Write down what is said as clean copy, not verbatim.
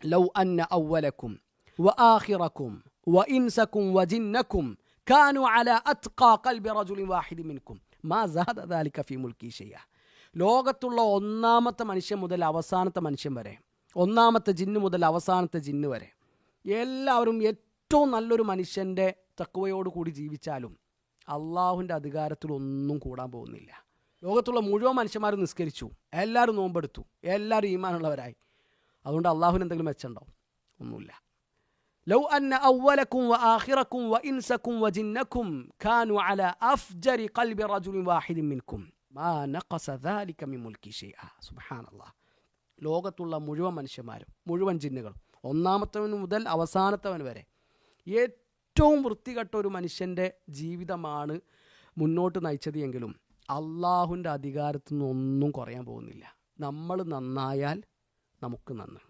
Love അന്ന അവലക്കും വ ആഖിറക്കും വ ഇൻസക്കും വ ജിന്നക്കും കാനു അലാ അത്ഖാ ഖൽബി റജുലിൻ വാഹിദിൻ മിൻകും മാ സാദ ദാലിക ഫീ മുൽക്കി ഷൈഅ. ലോകത്തുള്ള ഒന്നാമത്തെ മനുഷ്യൻ മുതൽ അവസാനത്തെ മനുഷ്യൻ വരെ, ഒന്നാമത്തെ ജിന്ന് മുതൽ അവസാനത്തെ ജിന്ന് വരെ, എല്ലാവരും ഏറ്റവും നല്ലൊരു മനുഷ്യൻ്റെ തഖ്വയോട് കൂടി ജീവിച്ചാലും അള്ളാഹുവിൻ്റെ അധികാരത്തിൽ ഒന്നും കൂടാൻ പോകുന്നില്ല. ലോകത്തുള്ള മുഴുവൻ മനുഷ്യന്മാരും നിസ്കരിച്ചു, എല്ലാവരും നോമ്പെടുത്തു, എല്ലാവരും ഈമാനുള്ളവരായി. അതുകൊണ്ട് അള്ളാഹുവിന് എന്തെങ്കിലും മെച്ചമുണ്ടാവും? ഒന്നുമില്ല. ലൗ അന്ന അവലക്കും വ ആഖിറക്കും വ ഇൻസക്കും വ ജിന്നക്കും കാനു അലാ അഫ്ജരി ഖൽബി റജുലിൻ വാഹിദിൻ മിൻകും മാ നഖസ ദാലിക മിൻ മുൽക്കി ഷൈഅ. സുബ്ഹാനല്ലാഹ്. ലോകത്തുള്ള മുഴുവൻ മനുഷ്യന്മാരും മുഴുവൻ ജിന്നുകളും ഒന്നാമത്തവൻ മുതൽ അവസാനത്തവൻ വരെ ഏറ്റവും വൃത്തികെട്ട ഒരു മനുഷ്യൻ്റെ ജീവിതമാണ് മുന്നോട്ട് നയിച്ചത് എങ്കിലും അള്ളാഹുവിൻ്റെ അധികാരത്തിൽ നിന്നൊന്നും കുറയാൻ പോകുന്നില്ല. നമ്മൾ നന്നായാൽ നമുക്ക് നന്ന്.